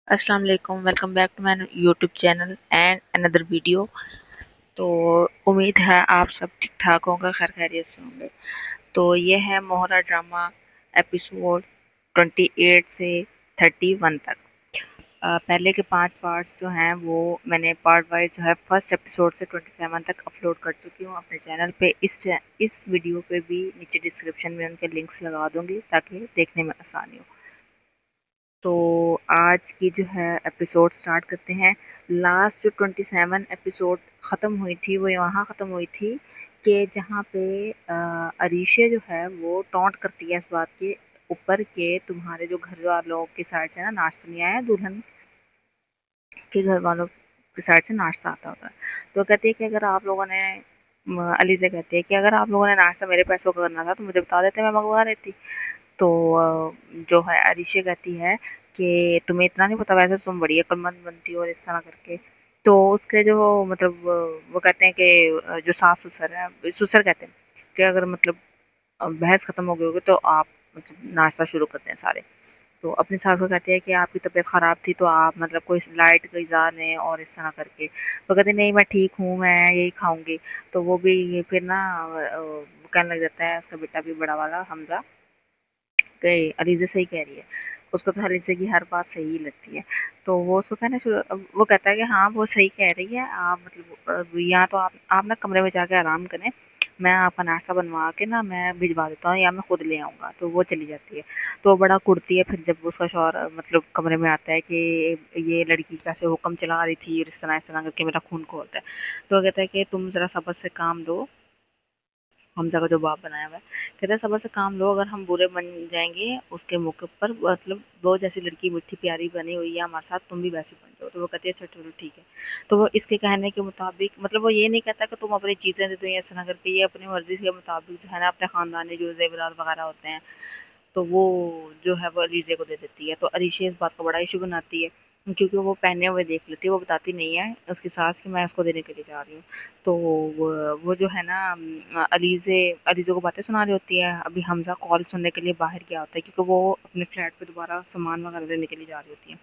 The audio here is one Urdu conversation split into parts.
السلام علیکم، welcome back to my YouTube channel and another video. تو امید ہے آپ سب ٹھیک ٹھاک ہوں گے، خیر خیریت سے ہوں گے۔ تو یہ ہے مہرا ڈرامہ ایپیسوڈ 28 سے 31 تک۔ پہلے کے 5 پارٹس جو ہیں وہ میں نے پارٹ وائز جو ہے فرسٹ ایپیسوڈ سے 27 تک اپلوڈ کر چکی ہوں اپنے چینل پہ۔ اس ویڈیو پہ بھی نیچے ڈسکرپشن میں ان کے لنکس لگا دوں گی تاکہ دیکھنے میں آسانی ہو۔ تو آج کی جو ہے ایپیسوڈ سٹارٹ کرتے ہیں۔ لاسٹ جو 27 ایپیسوڈ ختم ہوئی تھی وہ وہاں ختم ہوئی تھی کہ جہاں پہ عریشہ جو ہے وہ ٹونٹ کرتی ہے اس بات کے اوپر کہ تمہارے جو گھر والوں کی سائڈ سے نا ناشتہ نہیں آیا، دلہن کے گھر والوں کی سائڈ سے ناشتہ آتا ہوتا ہے۔ تو کہتی ہے کہ اگر آپ لوگوں نے علی سے کہتے ہیں کہ اگر آپ لوگوں نے ناشتہ میرے پیسوں کا کرنا تھا تو مجھے بتا دیتے، میں منگوا لیتی۔ تو جو ہے عریشہ کہتی ہے کہ تمہیں اتنا نہیں پتا، ویسے تم بڑی عقل مند بنتی ہو اور اس طرح کر کے۔ تو اس کے جو مطلب وہ کہتے ہیں کہ جو ساس سسر ہے، سسر کہتے ہیں کہ اگر مطلب بحث ختم ہو گئی ہوگی تو آپ مطلب ناشتہ شروع کرتے ہیں سارے۔ تو اپنی ساس کو کہتے ہیں کہ آپ کی طبیعت خراب تھی تو آپ مطلب کوئی لائٹ غذا لیں اور اس طرح کر کے۔ وہ کہتے ہیں نہیں میں ٹھیک ہوں، میں یہی کھاؤں گی۔ تو وہ بھی پھر نا وہ کہنے لگ جاتا ہے اس کا بیٹا بھی بڑا والا حمزہ کہ علیزہ صحیح کہہ رہی ہے، اس کو تو علیزہ کی ہر بات صحیح لگتی ہے۔ تو وہ اس کو کہنا وہ کہتا ہے کہ ہاں وہ صحیح کہہ رہی ہے، آپ مطلب یا تو آپ نا کمرے میں جا کے آرام کریں، میں آپ کا ناشتہ بنوا کے نا میں بھجوا دیتا ہوں یا میں خود لے آؤں گا۔ تو وہ چلی جاتی ہے۔ تو وہ بڑا کڑتی ہے پھر جب اس کا شوہر مطلب کمرے میں آتا ہے کہ یہ لڑکی کیسے حکم چلا رہی تھی اور اس طرح کر کے میرا خون کھولتا ہے۔ تو وہ کہتا ہے کہ تم ذرا صبر سے کام لو، حمزہ کا جو باپ بنایا ہوا ہے کہتا ہے صبر سے کام لو، اگر ہم برے بن جائیں گے اس کے موقع پر، مطلب وہ جیسی لڑکی میٹھی پیاری بنی ہوئی ہے ہمارے ساتھ، تم بھی ویسی بن جاؤ۔ تو وہ کہتی ہے اچھا چلو ٹھیک ہے۔ تو وہ اس کے کہنے کے مطابق مطلب وہ یہ نہیں کہتا کہ تم اپنی چیزیں دے دو یا ایسا نہ کر کے، یہ اپنی مرضی کے مطابق جو ہے نا اپنے خاندانی جو زیورات وغیرہ ہوتے ہیں تو وہ جو ہے وہ علیزہ کو دے دیتی ہے۔ تو علیزہ اس بات کا بڑا ایشو بناتی ہے کیونکہ وہ پہنے ہوئے دیکھ لیتی ہے، وہ بتاتی نہیں ہے اس کی ساس کہ میں اس کو دینے کے لیے جا رہی ہوں۔ تو وہ جو ہے نا علیزہ کو باتیں سنا رہی ہوتی ہے، ابھی حمزہ کال سننے کے لیے باہر گیا ہوتا ہے کیونکہ وہ اپنے فلیٹ پہ دوبارہ سامان وغیرہ لینے کے لیے جا رہی ہوتی ہے۔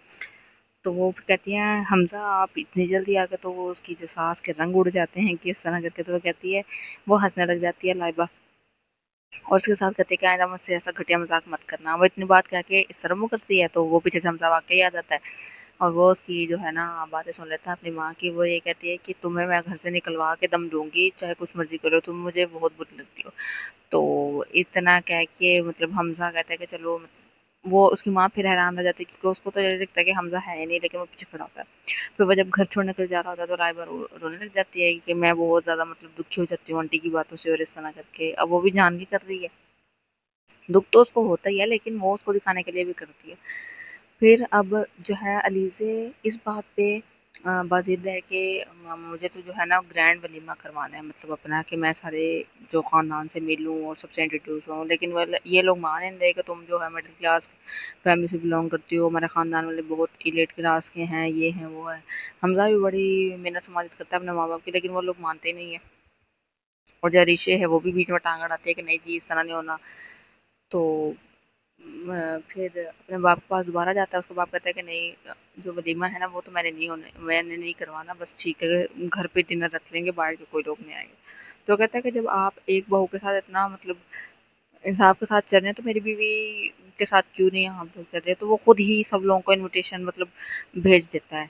تو وہ کہتی ہیں حمزہ آپ اتنی جلدی آ گئے، تو وہ اس کی جو ساس کے رنگ اڑ جاتے ہیں کہ اس طرح کر کے۔ تو وہ کہتی ہے، وہ ہنسنے لگ جاتی ہے لائبہ، اور اس کے ساتھ کہتے ہیں کہ آئندہ مجھ سے ایسا گھٹیا مذاق مت کرنا۔ وہ اتنی بات کہہ کے اس طرح منہ کرتی ہے تو وہ پیچھے سے حمزہ واقعی آ جاتا ہے اور وہ اس کی جو ہے نا باتیں سن لیتا ہے اپنی ماں کی۔ وہ یہ کہتی ہے کہ تمہیں میں گھر سے نکلوا کے دم دوں گی، چاہے کچھ مرضی کرو، تم مجھے بہت بری لگتی ہو۔ تو اتنا کہہ کے مطلب حمزہ کہتا ہے کہ چلو، مطلب وہ اس کی ماں پھر حیران رہ جاتی ہے کیونکہ اس کو تو یہ لگتا ہے کہ حمزہ ہے ہی نہیں، لیکن وہ پیچھے کھڑا ہوتا ہے۔ پھر وہ جب گھر چھوڑنے کے لیے جا رہا ہوتا ہے تو لائبہ رونے لگ جاتی ہے کہ میں بہت زیادہ مطلب دکھی ہو جاتی ہوں آنٹی کی باتوں سے اور اس طرح کر کے۔ اب وہ بھی جان کے کر رہی ہے، دکھ تو اس کو ہوتا ہی ہے لیکن وہ اس کو دکھانے کے لیے بھی کرتی ہے۔ پھر اب جو ہے علیزہ اس بات پہ بازید ہے کہ مجھے تو جو ہے نا گرینڈ ولیمہ کروانا ہے، مطلب اپنا کہ میں سارے جو خاندان سے ملوں اور سب سے انٹروڈیوس ہوں، لیکن یہ لوگ مان نہیں رہے کہ تم جو ہے مڈل کلاس فیملی سے بلونگ کرتی ہو، ہمارے خاندان والے بہت ایلیٹ کلاس کے ہیں، یہ ہیں وہ ہے۔ حمزہ بھی بڑی محنت سماجت کرتا ہے اپنے ماں باپ کی، لیکن وہ لوگ مانتے نہیں ہیں، اور جو عریشہ ہے وہ بھی بیچ میں ٹانگ اڑاتی ہے کہ نہیں جی اس طرح نہیں ہونا۔ تو پھر اپنے باپ کے پاس دوبارہ جاتا ہے، اس کا باپ کہتا ہے کہ نہیں جو ولیمہ ہے نا وہ تو میں نے نہیں کروانا، بس ٹھیک ہے گھر پہ ڈنر رکھ لیں گے، باہر کے کوئی لوگ نہیں آئیں گے۔ تو کہتا ہے کہ جب آپ ایک بہو کے ساتھ اتنا مطلب انصاف کے ساتھ چل رہے ہیں تو میری بیوی کے ساتھ کیوں نہیں آپ لوگ چل رہے؟ تو وہ خود ہی سب لوگوں کو انویٹیشن مطلب بھیج دیتا ہے،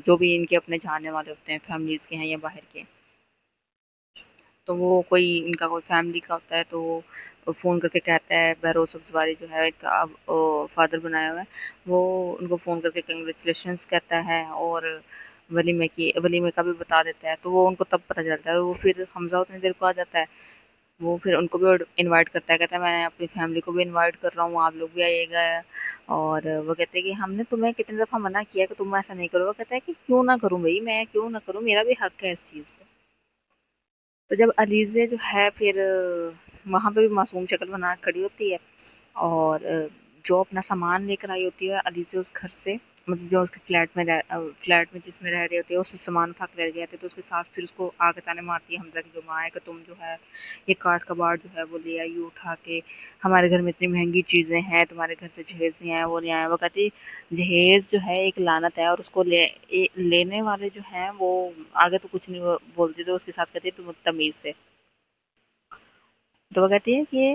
جو بھی ان کے اپنے جاننے والے ہوتے ہیں، فیملیز کے ہیں یا باہر کے۔ تو وہ کوئی ان کا کوئی فیملی کا ہوتا ہے تو وہ فون کر کے کہتا ہے، بہروز سبزواری جو ہے ان کا فادر بنایا ہوا ہے، وہ ان کو فون کر کے کنگریچولیشنس کہتا ہے اور ولیمے کا بھی بتا دیتا ہے۔ تو وہ ان کو تب پتہ چلتا ہے، وہ پھر حمزہ اتنی دیر کو آ جاتا ہے، وہ پھر ان کو بھی انوائٹ کرتا ہے، کہتا ہے میں اپنی فیملی کو بھی انوائٹ کر رہا ہوں، آپ لوگ بھی آئیے گا۔ اور وہ کہتے ہیں کہ ہم نے تمہیں کتنی دفعہ منع کیا کہ تم ایسا نہیں کرو۔ وہ کہتا ہے کہ کیوں نہ کروں بھائی، میں کیوں نہ کروں، میرا بھی حق ہے اس چیز پہ۔ تو جب علیزہ جو ہے پھر وہاں پہ بھی معصوم شکل بنا کے کھڑی ہوتی ہے اور جو اپنا سامان لے کر آئی ہوتی ہے علیزہ اس گھر سے، مطلب جو اس کے فلیٹ میں جس میں رہ رہے ہوتے ہیں اس سے سامان اٹھا کے لے گئے تھے، تو اس کے ساتھ پھر اس کو آگے تانے مارتی ہے حمزہ کی جو ماں ہے کہ تم جو ہے یہ کاٹ کباڑ جو ہے وہ لے آئی اٹھا کے، ہمارے گھر میں اتنی مہنگی چیزیں ہیں، تمہارے گھر سے جہیز نہیں آیا وہ نہیں آیا۔ وہ کہتی جہیز جو ہے ایک لعنت ہے، اور اس کو لینے والے جو ہیں وہ آگے تو کچھ نہیں بولتے، تو اس کے ساتھ کہتی ہے تم تمیز سے۔ تو وہ کہتی ہے کہ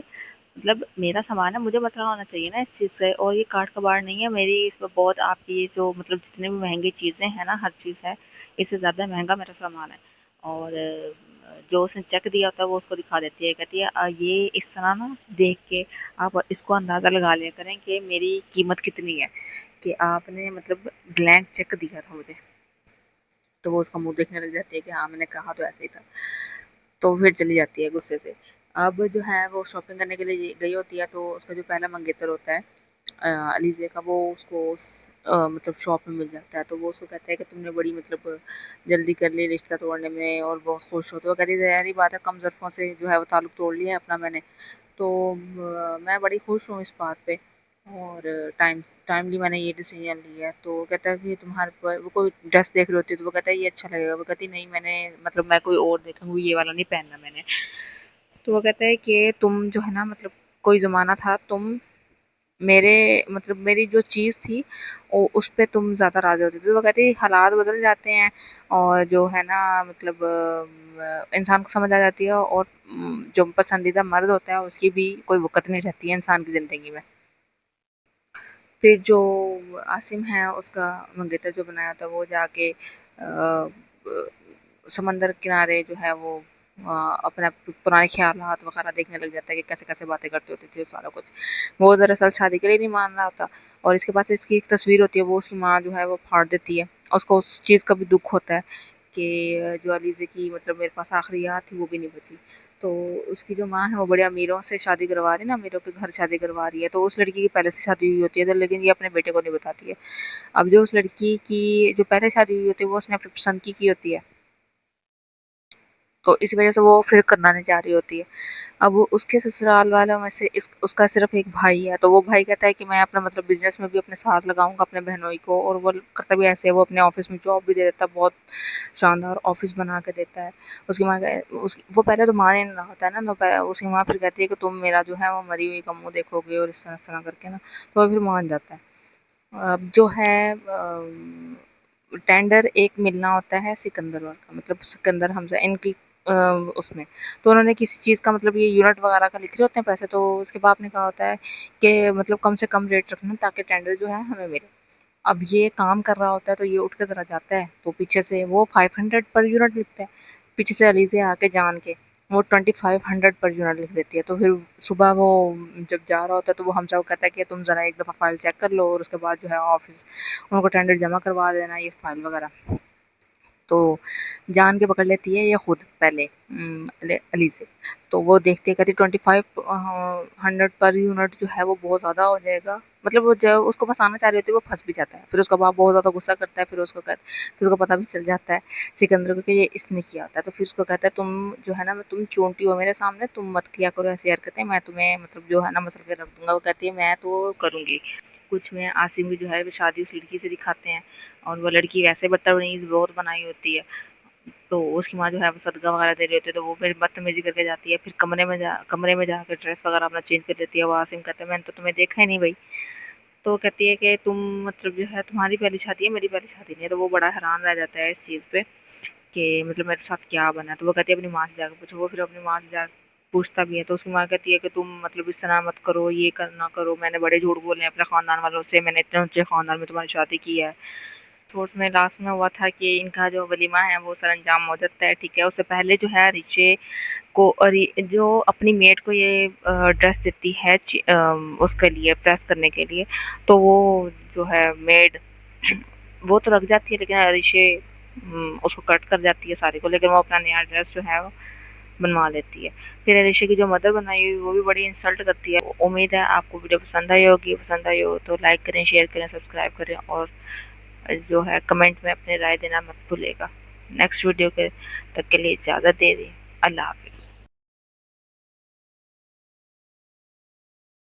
مطلب میرا سامان ہے، مجھے مسئلہ ہونا چاہیے نا اس چیز سے، اور یہ کاٹ کباڑ نہیں ہے میری، اس میں بہت آپ کی جو مطلب جتنے بھی مہنگی چیزیں ہیں نا، ہر چیز ہے، اس سے زیادہ مہنگا میرا سامان ہے۔ اور جو اس نے چیک دیا ہوتا ہے وہ اس کو دکھا دیتی ہے، کہتی ہے یہ اس طرح نا دیکھ کے آپ اس کو اندازہ لگا لیا کریں کہ میری قیمت کتنی ہے، کہ آپ نے مطلب بلینک چیک دیا تھا مجھے۔ تو وہ اس کا منہ دیکھنے لگ جاتی ہے کہ ہاں میں نے کہا تو ایسے ہی تھا، تو پھر چلی جاتی ہے غصے سے۔ اب جو ہے وہ شاپنگ کرنے کے لیے گئی ہوتی ہے، تو اس کا جو پہلا منگیتر ہوتا ہے علیزے کا، وہ اس کو مطلب شاپ میں مل جاتا ہے، تو وہ اس کو کہتا ہے کہ تم نے بڑی مطلب جلدی کر لی رشتہ توڑنے میں اور بہت خوش ہو، تو وہ کہتی ہے ظاہری بات ہے کم ظرفوں سے جو ہے وہ تعلق توڑ لیا ہے اپنا میں نے، تو میں بڑی خوش ہوں اس بات پہ، اور ٹائملی میں نے یہ ڈیسیجن لیا ہے۔ تو وہ کہتا ہے کہ تمہارے پر وہ کوئی ڈریس دیکھ رہی ہوتی ہے، تو وہ کہتا ہے یہ اچھا لگے گا، وہ کہتی نہیں میں نے مطلب میں کوئی اور دیکھوں گی، یہ والا نہیں پہننا میں نے۔ تو وہ کہتا ہے کہ تم جو ہے نا مطلب کوئی زمانہ تھا تم میرے مطلب میری جو چیز تھی اس پہ تم زیادہ راضی ہوتے تھے، وہ کہتی ہے حالات بدل جاتے ہیں، اور جو ہے نا مطلب انسان کو سمجھ آ جاتی ہے، اور جو پسندیدہ مرد ہوتا ہے اس کی بھی کوئی وقت نہیں رہتی ہے انسان کی زندگی میں۔ پھر جو عاصم ہے اس کا منگیتر جو بنایا تھا، وہ جا کے سمندر کنارے جو ہے وہ اپنا پرانے خیالات وغیرہ دیکھنے لگ جاتا ہے کہ کیسے کیسے باتیں کرتے ہوتے تھے سارا کچھ۔ وہ دراصل شادی کے لیے نہیں مان رہا ہوتا، اور اس کے پاس اس کی ایک تصویر ہوتی ہے، وہ اس کی ماں جو ہے وہ پھاڑ دیتی ہے، اس کو اس چیز کا بھی دکھ ہوتا ہے کہ جو علیزے کی مطلب میرے پاس آخری یاد تھی وہ بھی نہیں بچی۔ تو اس کی جو ماں ہے وہ بڑے امیروں سے شادی کروا رہی ہے نا، امیروں کے گھر شادی کروا رہی ہے، تو اس لڑکی کی پہلے سے شادی ہوئی ہوتی ہے، لیکن یہ اپنے بیٹے کو نہیں بتاتی ہے۔ اب جو اس لڑکی کی جو پہلے شادی ہوئی ہوتی ہے وہ اس نے اپنی پسند کی ہوتی ہے، تو اس وجہ سے وہ پھر کرنا نہیں چاہ رہی ہوتی ہے۔ اب اس کے سسرال والوں میں سے اس کا صرف ایک بھائی ہے، تو وہ بھائی کہتا ہے کہ میں اپنا مطلب بزنس میں بھی اپنے ساتھ لگاؤں گا اپنے بہنوئی کو، اور وہ کرتا بھی ایسے ہے، وہ اپنے آفس میں جاب بھی دے دیتا ہے، بہت شاندار آفس بنا کے دیتا ہے۔ اس کی ماں وہ پہلے تو مان ہی نہیں رہا ہوتا ہے نا، تو اس کی ماں پھر کہتی ہے کہ تم میرا جو ہے وہ مری ہوئی کا منہ دیکھو گے، اور اس طرح کر کے نا، تو وہ پھر مان جاتا ہے۔ اب جو ہے ٹینڈر ایک ملنا ہوتا ہے سکندر کا، مطلب سکندر حمزہ ان کی اس میں، تو انہوں نے کسی چیز کا مطلب یہ یونٹ وغیرہ کا لکھ رہے ہوتے ہیں پیسے، تو اس کے باپ نے کہا ہوتا ہے کہ مطلب کم سے کم ریٹ رکھنا تاکہ ٹینڈر جو ہے ہمیں ملے۔ اب یہ کام کر رہا ہوتا ہے تو یہ اٹھ کے ذرا جاتا ہے، تو پیچھے سے وہ 500 پر یونٹ لکھتا ہے، پیچھے سے علیزے آ کے جان کے وہ 2500 پر یونٹ لکھ دیتی ہے، تو پھر صبح وہ جب جا رہا ہوتا ہے تو وہ حمزہ کو کہتا ہے کہ تم ذرا ایک دفعہ فائل چیک کر لو، اور اس کے بعد جو ہے آفس ان کو ٹینڈر جمع کروا دینا یہ فائل وغیرہ۔ تو جان کے پکڑ لیتی ہے یہ خود پہلے علی سے، تو وہ دیکھتے کہتی 2500 پر یونٹ جو ہے وہ بہت زیادہ ہو جائے گا، مطلب وہ جو اس کو پھنسانا چاہ رہی ہوتی ہے، وہ پھنس بھی جاتا ہے، پھر اس کا باپ بہت زیادہ غصہ کرتا ہے، پھر اس کو پتہ بھی چل جاتا ہے سکندر کو کہ یہ اس نے کیا ہوتا ہے، تو پھر اس کو کہتا ہے تم جو ہے نا تم چونٹی ہو میرے سامنے، تم مت کیا کرو ایسی حرکتیں، میں تمہیں مطلب جو ہے نا مسل کے رکھ دوں گا۔ وہ کہتی ہے میں تو کروں گی کچھ میں۔ عاصم کی جو ہے شادی اس لڑکی سے دکھاتے ہیں، اور وہ لڑکی ویسے بدتمیز بہت بنائی ہوتی ہے، تو اس کی ماں جو ہے وہ صدقہ وغیرہ دے رہی ہوتی ہے، تو وہ پھر بدتمیزی کر کے جاتی ہے، پھر کمرے میں جا کے ڈریس وغیرہ اپنا چینج کر دیتی ہے۔ وہ عاصم کہتا ہے میں نے تو تمہیں دیکھا ہی نہیں بھائی، تو وہ کہتی ہے کہ تم مطلب جو ہے تمہاری پہلی شادی ہے میری پہلی شادی نہیں ہے، تو وہ بڑا حیران رہ جاتا ہے اس چیز پہ کہ مطلب میرے ساتھ کیا بنا ہے، تو وہ کہتی ہے اپنی ماں سے جا کے پوچھو، وہ پھر اپنی ماں سے جا کے پوچھتا بھی ہے، تو اس کی ماں کہتی ہے کہ تم مطلب اس طرح مت کرو، یہ کرنا کرو، میں نے بڑے جھوٹ بولے ہیں اپنے خاندان والوں سے، میں نے اتنے اونچے خاندان میں تمہاری شادی کی ہے۔ سورس میں لاسٹ میں ہوا تھا کہ ان کا جو ولیمہ ہے وہ سر انجام ہو جاتا ہے، ٹھیک ہے۔ اس سے پہلے جو ہے رشے کو جو اپنی میٹ کو یہ ڈریس دیتی ہے اس کے لیے پریس کرنے کے لیے، تو وہ جو ہے میڈ وہ تو رکھ جاتی ہے، لیکن رشے اس کو کٹ کر جاتی ہے سارے کو، لیکن وہ اپنا نیا ڈریس جو ہے وہ بنوا لیتی ہے۔ پھر رشے کی جو مدر بنائی ہوئی وہ بھی بڑی انسلٹ کرتی ہے۔ امید ہے آپ کو ویڈیو پسند آئی ہوگی، پسند آئی ہو تو لائک کریں، شیئر کریں، سبسکرائب کریں، اور جو ہے کمنٹ میں اپنے رائے دینا مت بھولے گا۔ نیکسٹ ویڈیو کے تک کے لیے اجازت دے دیں، اللہ حافظ۔